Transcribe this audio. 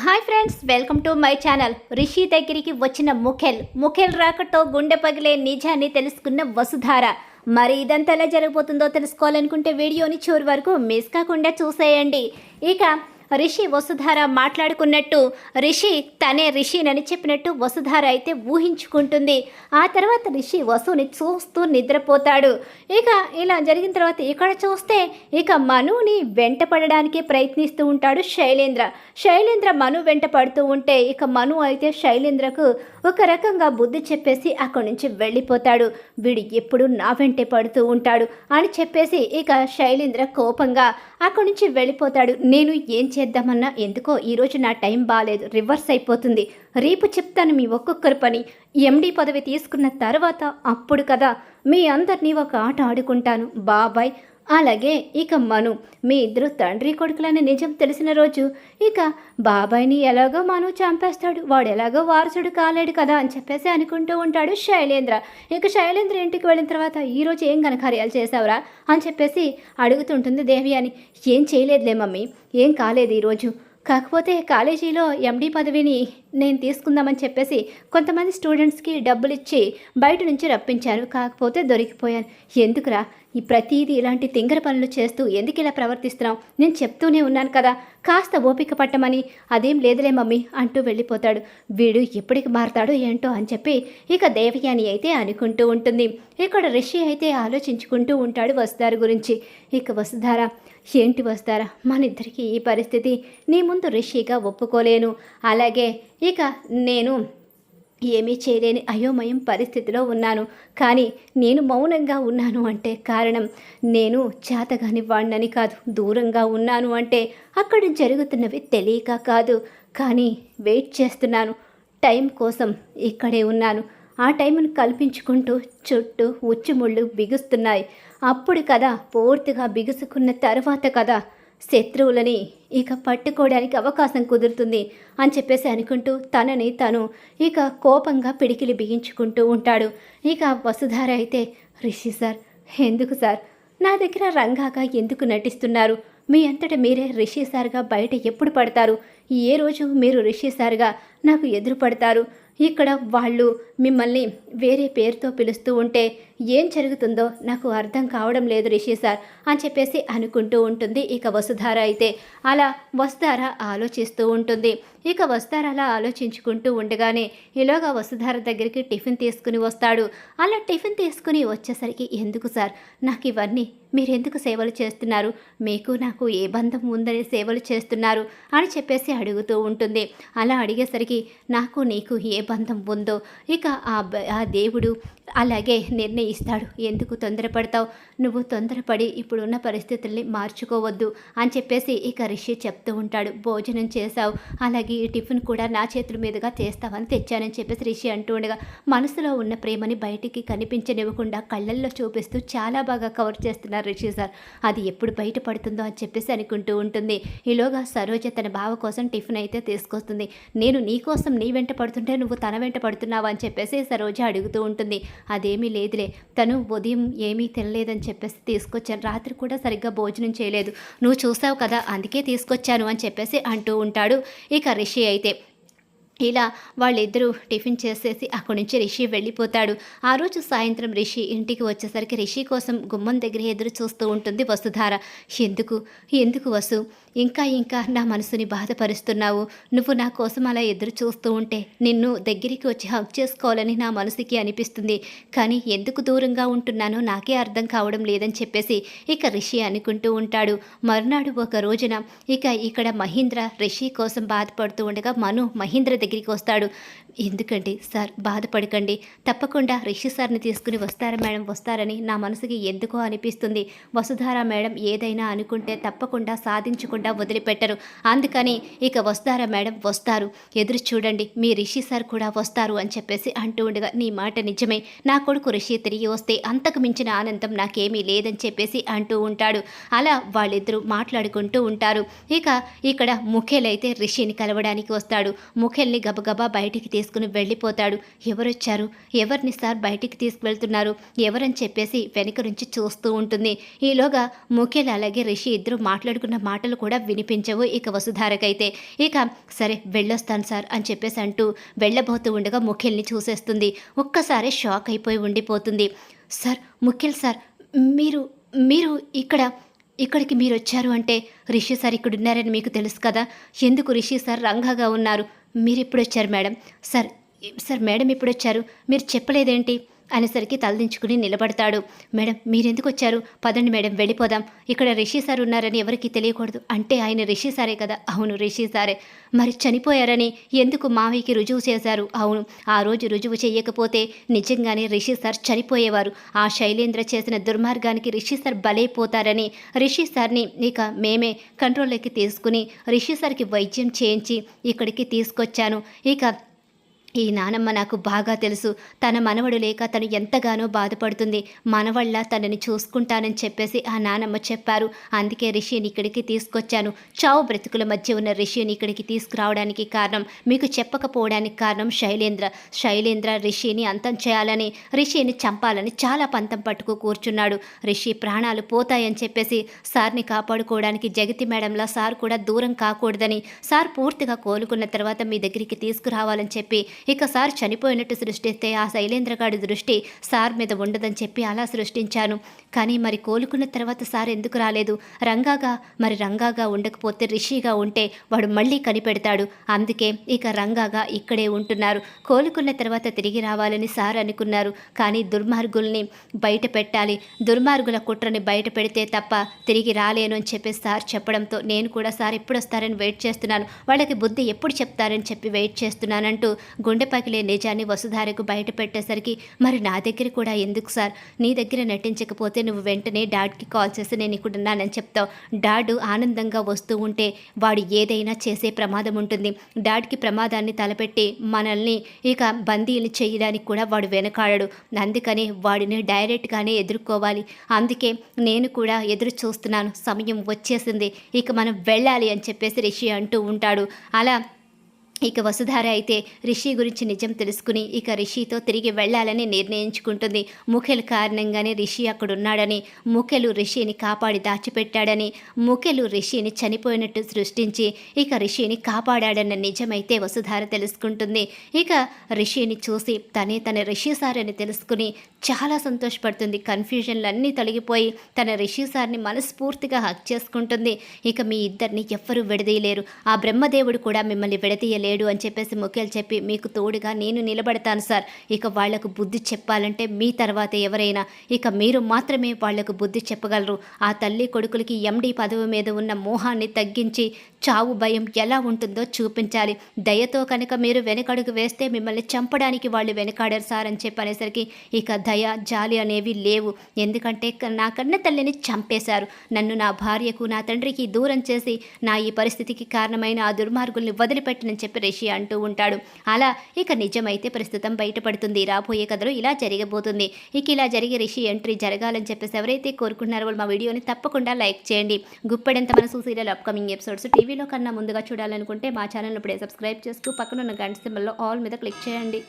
Hi friends, welcome to my channel. Rishi దగ్గరికి వచ్చిన ముఖెల్ రాకతో గుండె పగిలే నిజాన్ని తెలుసుకున్న వసుధార. మరి ఇదంతా ఎలా జరగబోతుందో తెలుసుకోవాలనుకుంటే వీడియోని చివరి వరకు మిస్ కాకుండా చూసేయండి. ఇక రిషి వసుధార మాట్లాడుకున్నట్టు రిషి తనే రిషినని చెప్పినట్టు వసుధార అయితే ఊహించుకుంటుంది. ఆ తర్వాత రిషి వసుని చూస్తూ నిద్రపోతాడు. ఇక ఇలా జరిగిన తర్వాత ఇక్కడ చూస్తే ఇక మనుని వెంట పడడానికి ప్రయత్నిస్తూ ఉంటాడు శైలేంద్ర మను వెంట పడుతూ ఉంటే ఇక మను అయితే శైలేంద్రకు ఒక రకంగా బుద్ధి చెప్పేసి అక్కడి నుంచి వెళ్ళిపోతాడు. వీడు ఎప్పుడు నా వెంటే పడుతూ ఉంటాడు అని చెప్పేసి ఇక శైలేంద్ర కోపంగా అక్కడి నుంచి వెళ్ళిపోతాడు. నేను ఏం చేద్దామన్నా ఎందుకో ఈరోజు నా టైం బాగాలేదు, రివర్స్ అయిపోతుంది. రేపు చెప్తాను మీ ఒక్కొక్కరి పని. ఎండి పదవి తీసుకున్న తర్వాత అప్పుడు కదా మీ అందరినీ ఒక ఆట ఆడుకుంటాను. బాబాయ్ అలాగే ఇక మను మీ ఇద్దరు తండ్రి కొడుకులని నిజం తెలిసిన రోజు ఇక బాబాయ్ని ఎలాగో మను చంపేస్తాడు, వాడు ఎలాగో వారసుడు కాలేడు కదా అని చెప్పేసి అనుకుంటూ ఉంటాడు శైలేంద్ర. ఇక శైలేంద్ర ఇంటికి వెళ్ళిన తర్వాత ఈరోజు ఏం ఘనకార్యాలు చేసావురా అని చెప్పేసి అడుగుతుంటుంది దేవి. అని ఏం చేయలేదులే మమ్మీ, ఏం కాలేదు ఈరోజు. కాకపోతే కాలేజీలో ఎండి పదవిని నేను తీసుకుందామని చెప్పేసి కొంతమంది స్టూడెంట్స్కి డబ్బులు ఇచ్చి బయట నుంచి రప్పించాను, కాకపోతే దొరికిపోయాను. ఎందుకురా ఈ ప్రతిదీ ఇలాంటి తింగర పనులు చేస్తూ ఎందుకు ఇలా ప్రవర్తిస్తున్నావు? నేను చెప్తూనే ఉన్నాను కదా కాస్త ఓపిక పట్టమని. అదేం లేదులే మమ్మీ అంటూ వెళ్ళిపోతాడు. వీడు ఎప్పటికి మారతాడో ఏంటో అని చెప్పి ఇక దేవయాని అయితే అనుకుంటూ ఉంటుంది. ఇక్కడ రిషి అయితే ఆలోచించుకుంటూ ఉంటాడు వసుధార గురించి. ఇక వసుధార ఏంటి వసుధార, మన ఇద్దరికి ఈ పరిస్థితి నీ ముందు రిషిగా ఒప్పుకోలేను. అలాగే ఇక నేను ఏమీ చేయలేని అయోమయం పరిస్థితిలో ఉన్నాను. కానీ నేను మౌనంగా ఉన్నాను అంటే కారణం నేను చేతగాని వాడినని కాదు, దూరంగా ఉన్నాను అంటే అక్కడ జరుగుతున్నవి తెలియక కాదు, కానీ వెయిట్ చేస్తున్నాను. టైం కోసం ఇక్కడే ఉన్నాను. ఆ టైంను కల్పించుకుంటూ చుట్టూ ఉచ్చుముళ్ళు బిగుస్తున్నాయి. అప్పుడు కదా పూర్తిగా బిగుసుకున్న తర్వాత కదా శత్రువులని ఇక పట్టుకోవడానికి అవకాశం కుదురుతుంది అని చెప్పేసి అనుకుంటూ తనని తను ఇక కోపంగా పిడికిలి బిగించుకుంటూ ఉంటాడు. ఇక వసుధార అయితే రిషి సార్, ఎందుకు సార్ నా దగ్గర రంగాగా ఎందుకు నటిస్తున్నారు? మీ అంతటా మీరే రిషి సార్గా బయట ఎప్పుడు పడతారు? ఏ రోజు మీరు రిషి సార్గా నాకు ఎదురు పడతారు? ఇక్కడ వాళ్ళు మిమ్మల్ని వేరే పేరుతో పిలుస్తూ ఉంటే ఏం జరుగుతుందో నాకు అర్థం కావడం లేదు రిషి సార్ అని చెప్పేసి అనుకుంటూ ఉంటుంది. ఇక వసుధార అయితే అలా వసుధార ఆలోచిస్తూ ఉంటుంది. ఇక వసుధార అలా ఆలోచించుకుంటూ ఉండగానే ఈలోగా వసుధార దగ్గరికి టిఫిన్ తీసుకుని వస్తాడు. అలా టిఫిన్ తీసుకుని వచ్చేసరికి ఎందుకు సార్ నాకు ఇవన్నీ, మీరెందుకు సేవలు చేస్తున్నారు? మీకు నాకు ఏ బంధం ఉందని సేవలు చేస్తున్నారు అని చెప్పేసి అడుగుతూ ఉంటుంది. అలా అడిగేసరికి నాకు నీకు ఏ బంధం ఉందో ఇక ఆ దేవుడు అలాగే నిర్ణయిస్తాడు. ఎందుకు తొందరపడతావు? నువ్వు తొందరపడి ఇప్పుడున్న పరిస్థితుల్ని మార్చుకోవద్దు అని చెప్పేసి ఇక రిషి చెప్తూ ఉంటాడు. భోజనం చేశావు, అలాగే ఈ టిఫిన్ కూడా నా చేతుల మీదుగా చేస్తావని తెచ్చానని చెప్పేసి రిషి అంటూ ఉండగా మనసులో ఉన్న ప్రేమని బయటికి కనిపించనివ్వకుండా కళ్ళల్లో చూపిస్తూ చాలా బాగా కవర్ చేస్తున్నారు రిషి సార్. అది ఎప్పుడు బయటపడుతుందో అని చెప్పేసి అనుకుంటూ ఉంటుంది. ఈలోగా సరోజ తన బావ కోసం టిఫిన్ అయితే తీసుకొస్తుంది. నేను నీ కోసం నీ వెంట పడుతుంటే నువ్వు తన వెంట పడుతున్నావు అని చెప్పేసి సరోజ అడుగుతూ ఉంటుంది. అదేమీ లేదులే, తను ఉదయం ఏమీ తినలేదని చెప్పేసి తీసుకొచ్చాను, రాత్రి కూడా సరిగ్గా భోజనం చేయలేదు, నువ్వు చూసావు కదా అందుకే తీసుకొచ్చాను అని చెప్పేసి అంటూ ఉంటాడు. ఇక రిషి అయితే ఇలా వాళ్ళిద్దరూ టిఫిన్ చేసేసి అక్కడి నుంచి రిషి వెళ్ళిపోతాడు. ఆ రోజు సాయంత్రం రిషి ఇంటికి వచ్చేసరికి రిషి కోసం గుమ్మం దగ్గర ఎదురు చూస్తూ ఉంటుంది వసుధార. ఎందుకు వసు ఇంకా నా మనసుని బాధపరుస్తున్నావు? నువ్వు నా కోసం అలా ఎదురు చూస్తూ ఉంటే నిన్ను దగ్గరికి వచ్చి హగ్ చేసుకోవాలని నా మనసుకి అనిపిస్తుంది, కానీ ఎందుకు దూరంగా ఉంటున్నానో నాకే అర్థం కావడం లేదని చెప్పేసి ఇక రిషి అనుకుంటూ ఉంటాడు. మరునాడు ఒక రోజున ఇక ఇక్కడ మహేంద్ర రిషి కోసం బాధపడుతూ ఉండగా మను మహేంద్ర దగ్గరికి వస్తాడు. ఎందుకండి సార్, బాధపడకండి, తప్పకుండా రిషి సార్ని తీసుకుని వస్తారా మేడం, వస్తారని నా మనసుకి ఎందుకో అనిపిస్తుంది. వసుధార మేడం ఏదైనా అనుకుంటే తప్పకుండా సాధించుకుంటా వదిలిపెట్టరు, అందుకని ఇక వస్తారా మేడం, వస్తారు, ఎదురు చూడండి, మీ రిషి సార్ కూడా వస్తారు అని చెప్పేసి అంటూ ఉండగా నీ మాట నిజమే, నా కొడుకు రిషి తిరిగి వస్తే అంతకు మించిన ఆనందం నాకేమీ లేదని చెప్పేసి అంటూ ఉంటాడు. అలా వాళ్ళిద్దరూ మాట్లాడుకుంటూ ఉంటారు. ఇక ఇక్కడ ముఖేల్ అయితే రిషిని కలవడానికి వస్తాడు. ముఖేల్ ముఖేల్ని గబగబా బయటికి తీసుకుని వెళ్ళిపోతాడు. ఎవరొచ్చారు, ఎవరిని సార్ బయటికి తీసుకువెళ్తున్నారు, ఎవరని చెప్పేసి వెనుక నుంచి చూస్తూ ఉంటుంది. ఈలోగా ముఖేల్ అలాగే రిషి ఇద్దరు మాట్లాడుకున్న మాటలు కూడా వినిపించవు ఇక వసుధారకైతే. ఇక సరే వెళ్ళొస్తాను సార్ అని చెప్పేసి అంటూ వెళ్ళబోతూ ఉండగా ముఖేల్ని చూసేస్తుంది. ఒక్కసారి షాక్ అయిపోయి ఉండిపోతుంది. సార్, ముఖేల్ సార్, మీరు మీరు ఇక్కడికి మీరు వచ్చారు అంటే రిషి సార్ ఇక్కడ ఉన్నారని మీకు తెలుసు కదా, ఎందుకు రిషి సార్ రంగాగా ఉన్నారు, మీరు ఎప్పుడు వచ్చారు మేడం, సార్ మేడం ఎప్పుడు వచ్చారు, మీరు చెప్పలేదేంటి అనేసరికి తలదించుకుని నిలబడతాడు. మేడం మీరెందుకు వచ్చారు, పదండి మేడం వెళ్ళిపోదాం, ఇక్కడ రిషి సార్ ఉన్నారని ఎవరికి తెలియకూడదు. అంటే ఆయన రిషి సారే కదా, అవును రిషి సారే, మరి చనిపోయారని ఎందుకు మావయ్యకి రుజువు చేశారు, అవును ఆ రోజు రుజువు చేయకపోతే నిజంగానే రిషి సార్ చనిపోయేవారు, ఆ శైలేంద్ర చేసిన దుర్మార్గానికి రిషి సార్ బలైపోతారని రిషి సార్ని ఇక మేమే కంట్రోల్లోకి తీసుకుని రిషి సార్కి వైద్యం చేయించి ఇక్కడికి తీసుకొచ్చాను. ఇక ఈ నానమ్మ నాకు బాగా తెలుసు, తన మనవడు లేక తను ఎంతగానో బాధపడుతుంది, మనవళ్ళ తనని చూసుకుంటానని చెప్పేసి ఆ నానమ్మ చెప్పారు, అందుకే రిషిని ఇక్కడికి తీసుకొచ్చాను. చావు బ్రతుకుల మధ్య ఉన్న రిషిని ఇక్కడికి తీసుకురావడానికి కారణం, మీకు చెప్పకపోవడానికి కారణం శైలేంద్ర రిషిని అంతం చేయాలని, రిషిని చంపాలని చాలా పంతం పట్టుకు కూర్చున్నాడు. రిషి ప్రాణాలు పోతాయని చెప్పేసి సార్ని కాపాడుకోవడానికి జగతి మేడంలా సార్ కూడా దూరం కాకూడదని, సార్ పూర్తిగా కోలుకున్న తర్వాత మీ దగ్గరికి తీసుకురావాలని చెప్పి ఇక సార్ చనిపోయినట్టు సృష్టిస్తే ఆ శైలేంద్రగాడి దృష్టి సార్ మీద ఉండదని చెప్పి అలా సృష్టించాను. కానీ మరి కోలుకున్న తర్వాత సార్ ఎందుకు రాలేదు, రంగాగా ఉండకపోతే రిషిగా ఉంటే వాడు మళ్ళీ కనిపెడతాడు, అందుకే ఇక రంగాగా ఇక్కడే ఉంటున్నారు. కోలుకున్న తర్వాత తిరిగి రావాలని సార్ అనుకున్నారు, కానీ దుర్మార్గుల్ని బయట పెట్టాలి, దుర్మార్గుల కుట్రని బయట పెడితే తప్ప తిరిగి రాలేను అని చెప్పి సార్ చెప్పడంతో నేను కూడా సార్ ఎప్పుడు వస్తారని వెయిట్ చేస్తున్నాను, వాళ్ళకి బుద్ధి ఎప్పుడు చెప్తారని చెప్పి వెయిట్ చేస్తున్నానంటూ గుండె పగిలే నిజాన్ని వసుధారకు బయట పెట్టేసరికి మరి నా దగ్గర కూడా ఎందుకు సార్, నీ దగ్గర నటించకపోతే నువ్వు వెంటనే డాడ్కి కాల్ చేసి నేను ఇక్కడ ఉన్నానని చెప్తావు, డాడ్ ఆనందంగా వస్తూ ఉంటే వాడు ఏదైనా చేసే ప్రమాదం ఉంటుంది, డాడ్కి ప్రమాదాన్ని తలపెట్టి మనల్ని ఇక బందీలు చేయడానికి కూడా వాడు వెనకాడడు, అందుకని వాడిని డైరెక్ట్గానే ఎదుర్కోవాలి, అందుకే నేను కూడా ఎదురు చూస్తున్నాను, సమయం వచ్చేసింది, ఇక మనం వెళ్ళాలి అని చెప్పేసి రిషి అంటూ ఉంటాడు. అలా ఇక వసుధార అయితే రిషి గురించి నిజం తెలుసుకుని ఇక రిషితో తిరిగి వెళ్ళాలని నిర్ణయించుకుంటుంది. ముఖెల్ కారణంగానే రిషి అక్కడున్నాడని, ముఖెలు రిషిని కాపాడి దాచిపెట్టాడని, ముఖెలు రిషిని చనిపోయినట్టు సృష్టించి ఇక రిషిని కాపాడాడన్న నిజమైతే వసుధార తెలుసుకుంటుంది. ఇక రిషిని చూసి తన రిషి సార్ అని తెలుసుకుని చాలా సంతోషపడుతుంది. కన్ఫ్యూజన్లు అన్నీ తొలగిపోయి తన రిషి సార్ని మనస్ఫూర్తిగా హక్ చేసుకుంటుంది. ఇక మీ ఇద్దరిని ఎవ్వరూ విడదీయలేరు, ఆ బ్రహ్మదేవుడు కూడా మిమ్మల్ని విడదీయలేడు అని చెప్పేసి ముఖేల్ చెప్పి మీకు తోడుగా నేను నిలబడతాను సార్, ఇక వాళ్లకు బుద్ధి చెప్పాలంటే మీ తర్వాత ఎవరైనా, ఇక మీరు మాత్రమే వాళ్లకు బుద్ధి చెప్పగలరు, ఆ తల్లి కొడుకులకి ఎండి పదవి మీద ఉన్న మోహాన్ని తగ్గించి చావు భయం ఎలా ఉంటుందో చూపించాలి, దయతో కనుక మీరు వెనకడుగు వేస్తే మిమ్మల్ని చంపడానికి వాళ్ళు వెనకాడారు సార్ అని చెప్పనేసరికి ఇక దయ జాలి అనేవి లేవు, ఎందుకంటే నా కన్న తల్లిని చంపేశారు, నన్ను నా భార్యకు నా తండ్రికి దూరం చేసి నా ఈ పరిస్థితికి కారణమైన ఆ దుర్మార్గుల్ని వదిలిపెట్టనని చెప్పి రిషి అంటూ ఉంటాడు. అలా ఇక నిజమైతే ప్రస్తుతం బయటపడుతుంది. రాబోయే కథలో ఇలా జరగబోతుంది. ఇక ఇలా జరిగే రిషి ఎంట్రీ జరగాలని చెప్పేసి ఎవరైతే కోరుకుంటున్నారో వాళ్ళు మా వీడియోని తప్పకుండా లైక్ చేయండి. గుప్పెడంత మనసు సీరియల్ అప్కమింగ్ ఎపిసోడ్స్ టీవీలో కన్నా ముందుగా చూడాలనుకుంటే మా ఛానల్ ఇప్పుడే సబ్స్క్రైబ్ చేస్తూ పక్కన ఉన్న గంట సింబల్లో ఆల్ మీద క్లిక్ చేయండి.